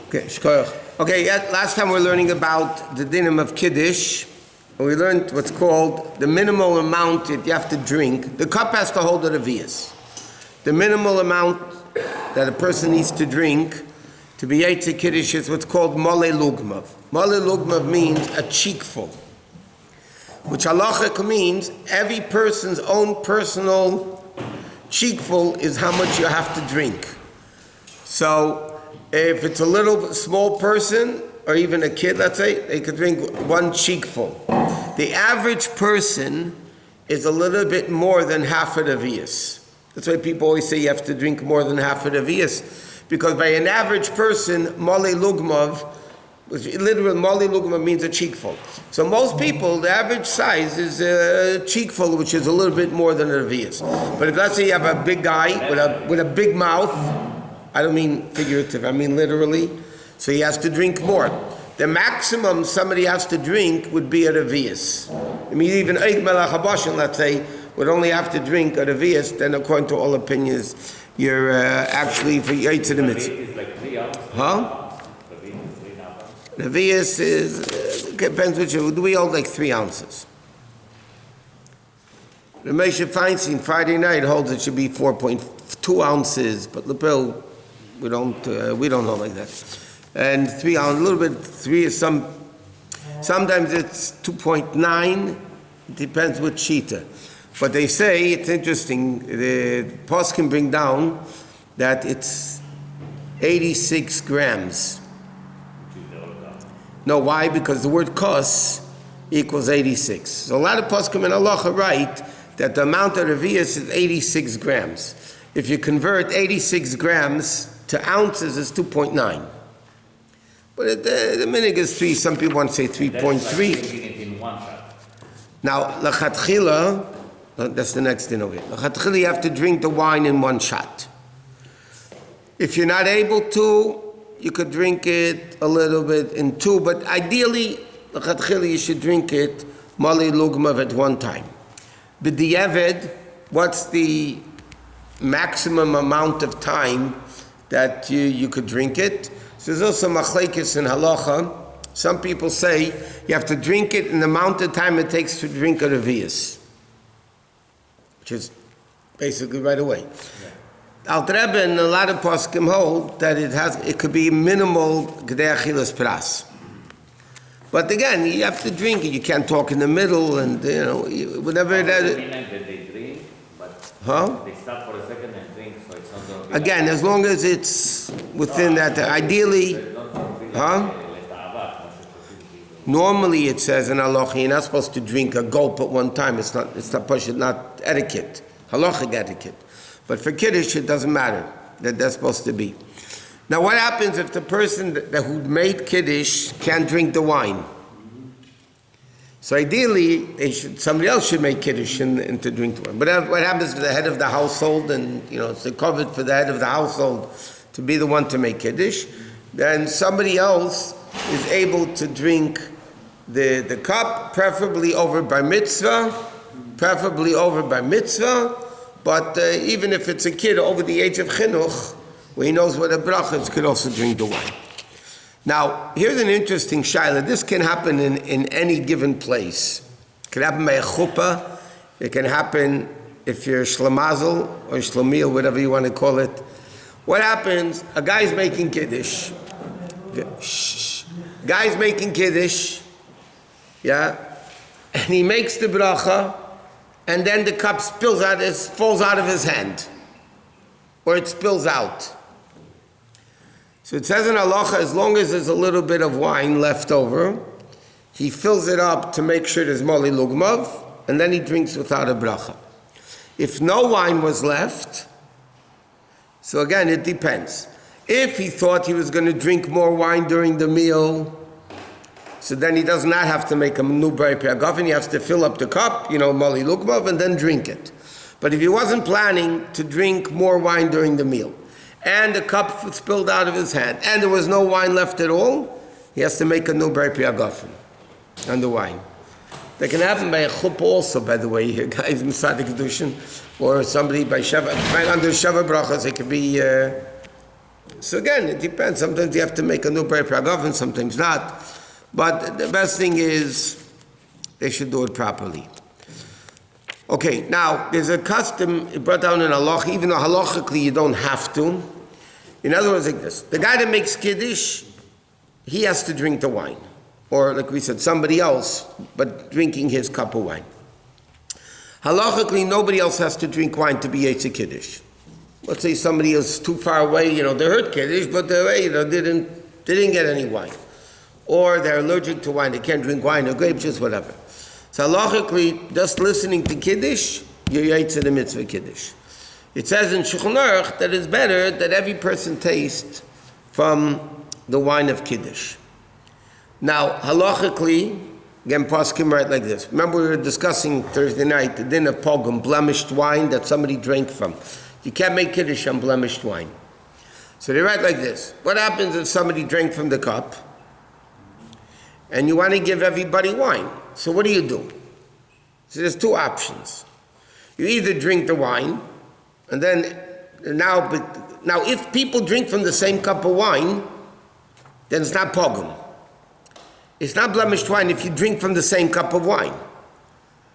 Okay, shkoyach. Okay, last time we were learning about the dinim of Kiddush. We learned what's called the minimal amount that you have to drink. The cup has to hold the revius. The minimal amount that a person needs to drink to be Yetzer Kiddush is what's called mole lugmav. Mole lugmav means a cheekful, which halachic means every person's own personal cheekful is how much you have to drink. So if it's a little small person or even a kid, let's say, they could drink one cheekful. The average person is a little bit more than half a revius. That's why people always say you have to drink more than half a revius, because by an average person, mole lugmav, literally mole lugmav means a cheekful. So most people, the average size is a cheekful, which is a little bit more than a revius. But if let's say you have a big guy with a big mouth, I don't mean figurative, I mean literally, so he has to drink more. The maximum somebody has to drink would be a revius. I mean, even Eid Melach HaBashan, let's say, would only have to drink a revius, then according to all opinions, you're actually for Yetzer the mitzvah. Revius is like 3 ounces. Huh? Revius is 3 ounces. Revius is, depends which, we hold like 3 ounces. The Moshe Feinstein Friday night holds it should be 4.2 ounces, but Lepel, we don't know like that. And 3 ounces, a little bit, 3 is sometimes it's 2.9, it depends which shita. But they say, it's interesting, the post can bring down that it's 86 grams. No, why? Because the word kos equals 86. So a lot of poskim in halacha write that the amount of revius is 86 grams. If you convert 86 grams to ounces, it's 2.9. But the minig is 3. Some people want to say 3.3. That's like drinking it in one shot. Now, lachatchila, that's the next thing over here. Lachatchila, you have to drink the wine in one shot. If you're not able to, you could drink it a little bit in 2, but ideally, lachatchila, you should drink it mali lugmav at one time. B'diavad, what's the maximum amount of time that you could drink it? So there's also machlekes in halacha. Some people say you have to drink it in the amount of time it takes to drink a revius, which is basically right away. Al Rebbe and a lot of poskim hold that it could be minimal gedei achilas pras. But again, you have to drink it. You can't talk in the middle, and whenever that. They drink, but they stop for a second and drink, so it's not. Again, as long as it's within that, ideally, normally it says in halacha you're not supposed to drink a gulp at one time. It's not etiquette, halachic etiquette. But for Kiddush, it doesn't matter that that's supposed to be. Now, what happens if the person who made Kiddush can't drink the wine? So ideally, somebody else should make Kiddush and to drink the wine. But what happens to the head of the household, and it's covered for the head of the household to be the one to make Kiddush, then somebody else is able to drink the cup, preferably over bar mitzvah, but even if it's a kid over the age of chinuch, where he knows what a bracha is, could also drink the wine. Now, here's an interesting shaila. This can happen in any given place. It can happen by a chuppah. It can happen if you're shlamazel or shlomil, whatever you want to call it. What happens? A guy's making Kiddush. Guy's making Kiddush, and he makes the bracha, and then the cup falls out of his hand, or it spills out. So it says in halacha, as long as there's a little bit of wine left over, he fills it up to make sure there's mali lugmav, and then he drinks without a bracha. If no wine was left, so again, it depends. If he thought he was going to drink more wine during the meal, so then he does not have to make a new brei piagafen. He has to fill up the cup, mali lugmav, and then drink it. But if he wasn't planning to drink more wine during the meal, and the cup spilled out of his hand, and there was no wine left at all, he has to make a new brei piagafen on the wine. That can happen by a chuppah also, by the way, guys, Misad Kedushin, or somebody by Sheva, under Sheva brachas, it could be So again, it depends. Sometimes you have to make a new Brei Pragav, sometimes not. But the best thing is they should do it properly. Okay, now there's a custom it brought down in Halacha, even though halachically you don't have to. In other words, like this: the guy that makes Kiddush, he has to drink the wine, or like we said, somebody else, but drinking his cup of wine. Halachically, nobody else has to drink wine to be Yetzer Kiddush. Let's say somebody is too far away, they heard Kiddush, but they didn't get any wine. Or they're allergic to wine, they can't drink wine or grape juice, whatever. So halachically, just listening to Kiddush, you're Yetzer the mitzvah Kiddush. It says in Shulchan Aruch that it's better that every person taste from the wine of Kiddush. Now, halachically, again, poskim right like this. Remember we were discussing Thursday night the din of pogum, blemished wine that somebody drank from. You can't make Kiddush on blemished wine. So they write like this. What happens if somebody drank from the cup and you want to give everybody wine? So what do? So there's two options. You either drink the wine, and then now if people drink from the same cup of wine, then it's not pogum. It's not blemished wine if you drink from the same cup of wine,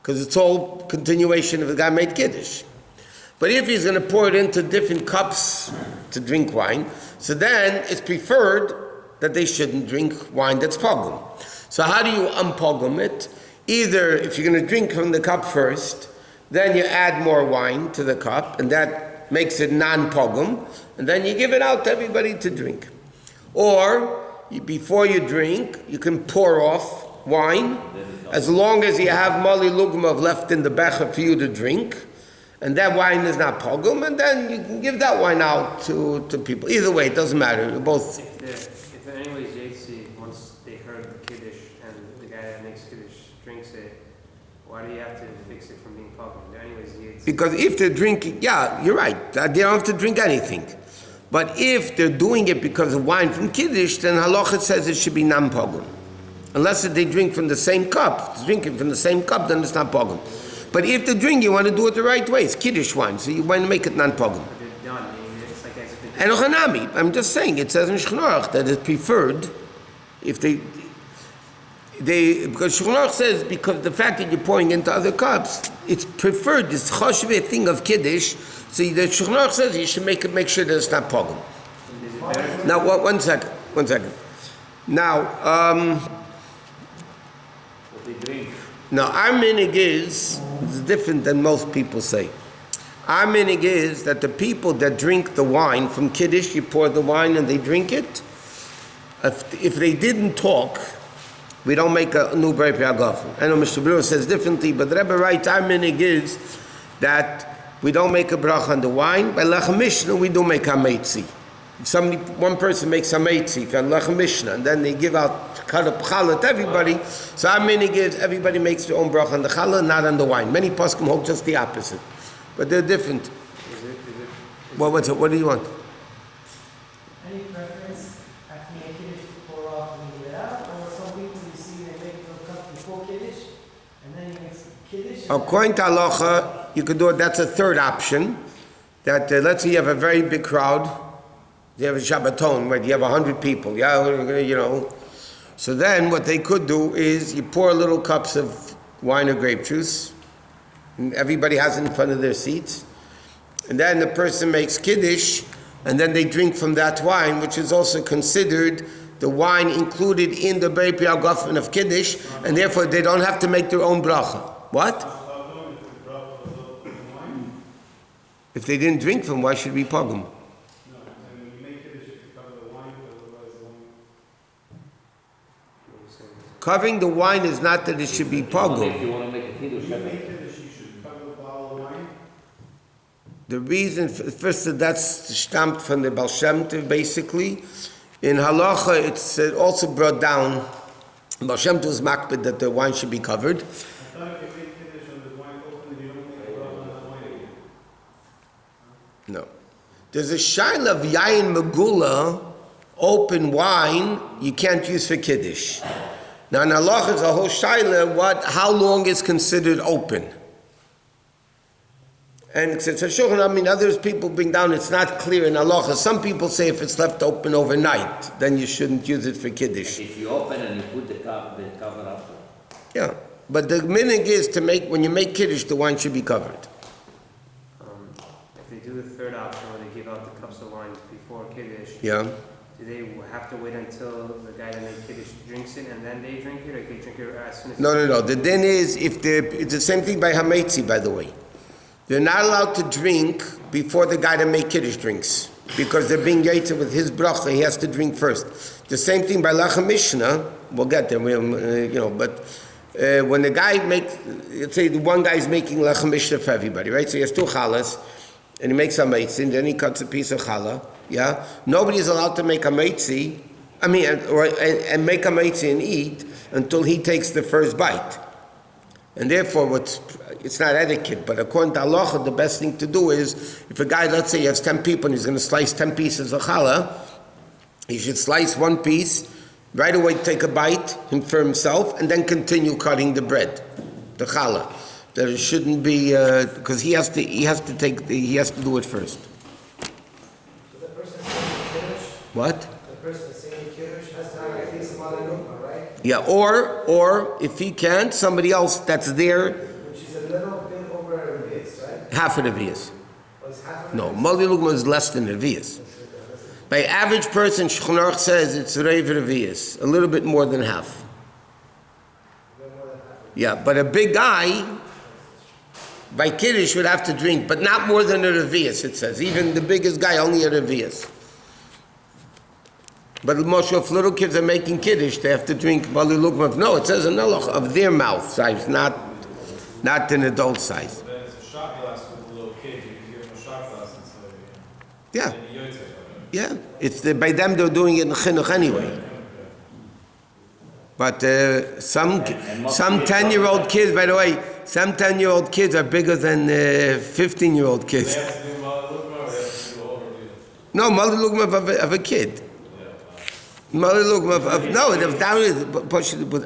because it's all continuation of the guy made Kiddush. But if he's going to pour it into different cups to drink wine, so then it's preferred that they shouldn't drink wine that's pogum. So how do you unpogum it? Either if you're going to drink from the cup first, then you add more wine to the cup, and that makes it non-pogum, and then you give it out to everybody to drink. Or before you drink, you can pour off wine, as long as you have mali lugmav left in the becher for you to drink, and that wine is not pogum, and then you can give that wine out to people. Either way, it doesn't matter. You're both. If anyways Yetzi, once they heard the Kiddush and the guy that makes Kiddush drinks it, why do you have to fix it from being pogum? They're anyways Yetzi. Because if they're drinking, yeah, you're right. They don't have to drink anything. But if they're doing it because of wine from Kiddush, then Halacha says it should be non-pogum. Unless they drink from the same cup. If they're drinking from the same cup, then it's not pogum. But if they're drinking, you want to do it the right way. It's Kiddush wine, so you want to make it non-pogum. And Ochanami, I'm just saying, it says in Shulchan Aruch that it's preferred if they because Shulchan Aruch says because the fact that you're pouring into other cups, it's preferred. It's choshev thing of Kiddush. So the Shulchan Aruch says you should make sure that it's not pogum. Now, one second. Now, now our minig is different than most people say. Our minig is that the people that drink the wine from Kiddush, you pour the wine and they drink it. If they didn't talk, we don't make a new Brei Pragav. I know Mr. Brewer says differently, but the Rebbe writes our minig is that we don't make a bracha on the wine. By Lechem Mishnah, we do make hametzi. If one person makes hametzi on Lechem Mishnah, and then they give out challah to everybody, so our minig is everybody makes their own bracha on the challah, not on the wine. Many poskim hold just the opposite, but they're different. Well, what do you want? Any preference after making Kiddush to pour off and leave it out, or some people you see they make a cup before Kiddush, and then you make Kiddush? According to Halacha, you could do it. That's a third option. That let's say you have a very big crowd. You have a Shabbaton, right? You have 100 people. Yeah, So then what they could do is you pour little cups of wine or grape juice, and everybody has it in front of their seats. And then the person makes Kiddush, and then they drink from that wine, which is also considered the wine included in the Brei Pragav of Kiddush, and therefore they don't have to make their own bracha. What? If they didn't drink from, why should we pogum? No, when you make Kiddush, you cover the wine, otherwise the wine. Covering the wine is not that it should be pogum. If you want to make a Kiddush, When you make Kiddush, you should cover the bottle of wine. The reason, first, that's stamped from the Baal Shem Tov, basically. In Halacha, it's also brought down, Baal Shem Tov is makbid that the wine should be covered. I thought if you make Kiddush on the wine open, you don't make a bracha on that wine again. No. There's a shaila of yayin megula, open wine, you can't use for Kiddush. Now in Halacha, is a whole shaila, how long is considered open? And it's a shulchan, I mean, others people bring down, it's not clear in halacha. Some people say if it's left open overnight, then you shouldn't use it for Kiddush. If you open and you put the cover after. Yeah, but the minhag is to make, when you make Kiddush, the wine should be covered. If they do the third option where they give out the cups of wine before Kiddush, Yeah. do they have to wait until the guy that made Kiddush drinks it and then they drink it, or they drink it as soon as? No. The din is, if it's the same thing by Hametzi, by the way. They're not allowed to drink before the guy that made Kiddush drinks, because they're being yaitzer with his bracha. He has to drink first. The same thing by Lacha Mishnah. We'll get there, but when the guy makes, let's say the one guy is making Lacha Mishnah for everybody, right? So he has 2 challahs, and he makes a meitzi, and then he cuts a piece of challah. Yeah, nobody is allowed to make a meitzi. And make a meitzi and eat until he takes the first bite. And therefore, it's not etiquette, but according to halacha, the best thing to do is, if a guy, let's say he has 10 people and he's going to slice 10 pieces of challah, he should slice 1 piece, right away take a bite for himself, and then continue cutting the bread, the challah. That it shouldn't be, because he has to do it first. So the person saying Kiddush, What? the person saying Kiddush has to have at least a mother lukma, right? Yeah, or if he can't, somebody else that's there, Which is a little bit over a revius, right? half of the vias. Was half of No, Mali Lugma is less than the vias. By average person, Shulchan Aruch says it's Reiv Revius, a little bit more than half. Yeah, but a big guy, by Kiddush, would have to drink, but not more than a Revius, it says. Even the biggest guy, only a Revius. But Moshe, if little kids are making Kiddush, they have to drink Mali Lugma. No, it says an Halacha of their mouth size, not an adult size. Then it's a shot glass with a little kid, you can give him a shot glass instead of Yeah. it. Yeah, it's by them they're doing it in chinuch anyway. But some 10-year-old kids, by the way, some 10-year-old kids are bigger than 15-year-old kids. They have to do Mali Lugma or they have to do overview? No, Mali Lugma of a kid. Mali Lugma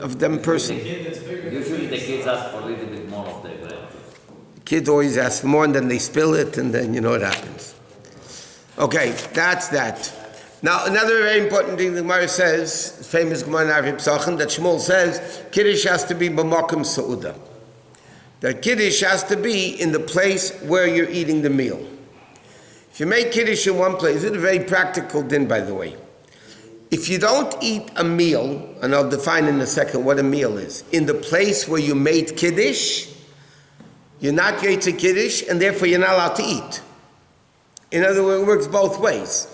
of them person. Usually the kids ask for a little bit more of the bread. Kids always ask for more, and then they spill it, and then you know what happens. Okay, that's that. Now, another very important thing the Gemara says, famous Gemara in Arvi Psachim, that Shmuel says, Kiddush has to be b'makom sa'uda. That Kiddush has to be in the place where you're eating the meal. If you make Kiddush in one place, it's a very practical din, by the way. If you don't eat a meal, and I'll define in a second what a meal is, in the place where you made Kiddush, you're not Yetzer Kiddush, and therefore you're not allowed to eat. In other words, it works both ways.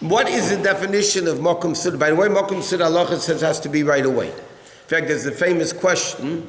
What is the definition of Mokum Suda? By the way, Mokum Suda, Halacha says has to be right away. In fact, there's a famous question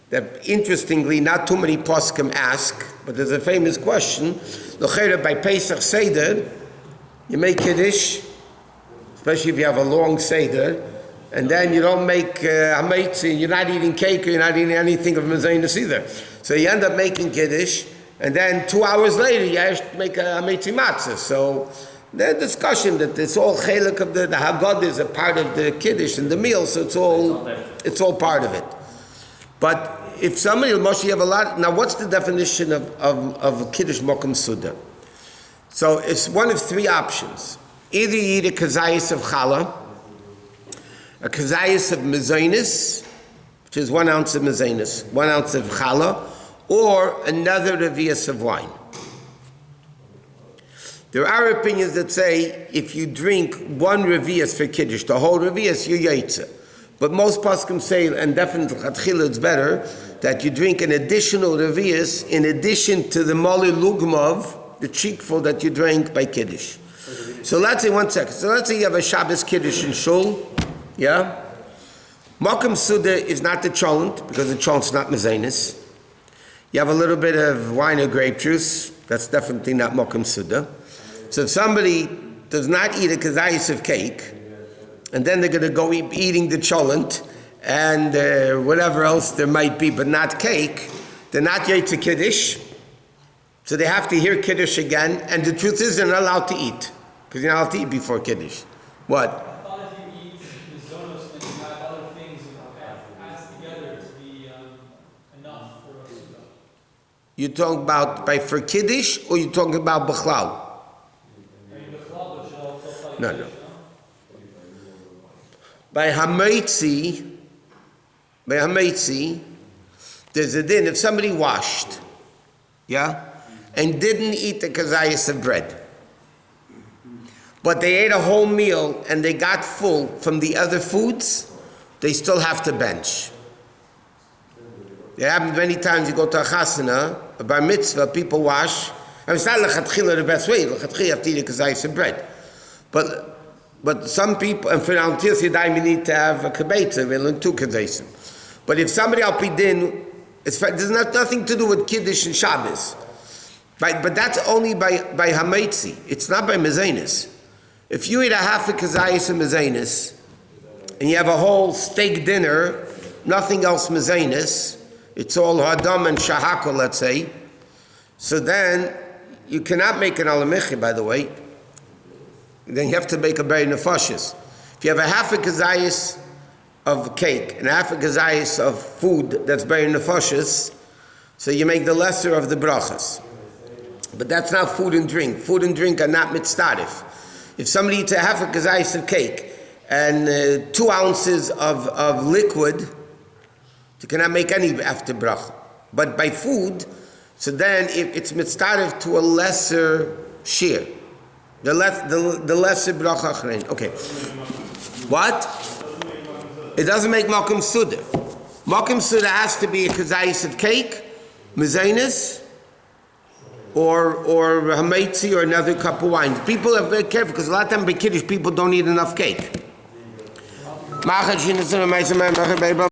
that, interestingly, not too many poskim ask, but there's a famous question. L'cheira, by Pesach Seder, you make Kiddush, especially if you have a long Seder, and then you don't make hametzi, you're not eating cake, or you're not eating anything of mezainis either. So you end up making Kiddush, and then 2 hours later you have to make a hametzi matzah. So the discussion that it's all chelik of the Haggadah is a part of the Kiddush and the meal, so it's all part of it. But if somebody, Moshe, you have a lot, now what's the definition of Kiddush Mokum Suda? So it's one of 3 options. Either you eat a kazayas of challah, a kazayas of mezainis, which is 1 ounce of mezainis, 1 ounce of challah, or another revius of wine. There are opinions that say if you drink 1 revius for Kiddush, the whole revius, you're yaitze. But most poskim say, and definitely chatchila it's better, that you drink an additional revius in addition to the moli lugmav, the cheekful that you drank by Kiddush. So let's say, 1 second. So let's say you have a Shabbos Kiddush in Shul, yeah? Mokum Suda is not the cholent, because the cholent's not mezainis. You have a little bit of wine or grape juice, that's definitely not Mokum Suda. So if somebody does not eat a kazayas of cake, and then they're going to go eating the cholent, and whatever else there might be, but not cake, they're not yetzer Kiddush, so they have to hear Kiddush again, and the truth is they're not allowed to eat, because you're not allowed to eat before Kiddush. What? I thought if you eat the zonos and you have other things adds together to be enough for a suda. You're talking about for Kiddush, or you're talking about B'chlal? No. By Hameitzi, there's a din. If somebody washed, and didn't eat the kazayas of bread, but they ate a whole meal and they got full from the other foods, they still have to bench. It happens many times. You go to a chasana, a bar mitzvah, people wash. And it's not lechatchila the best way. Lechatchila you have to eat a kazayas of bread. But some people, and for Al-Tir Sidaim, you need to have a kibetza, we learn 2 kiddushim. But if somebody al-pidin, there's nothing to do with Kiddush and Shabbos. But that's only by Hameitzi. It's not by Mezainis. If you eat a half a kazayas of Mezainis, and you have a whole steak dinner, nothing else Mezainis, it's all Hadam and Shahako, let's say, so then you cannot make an alamichi, by the way. Then you have to make a beri nefashis. If you have a half a kazayas of cake and a half a kazayas of food that's beri nefashis, so you make the lesser of the brachas. But that's not food and drink. Food and drink are not mitzdarif. If somebody eats a half a kazayas of cake and 2 ounces of liquid, you cannot make any after bracha. But by food, so then it's mitzdarif to a lesser shear. The lesser bracha achrein. Okay. What? It doesn't make makom suda. Makom suda has to be a kazayis of cake, mezainis, or hameitzi, or another cup of wine. People are very careful because a lot of times by Kiddush people don't eat enough cake.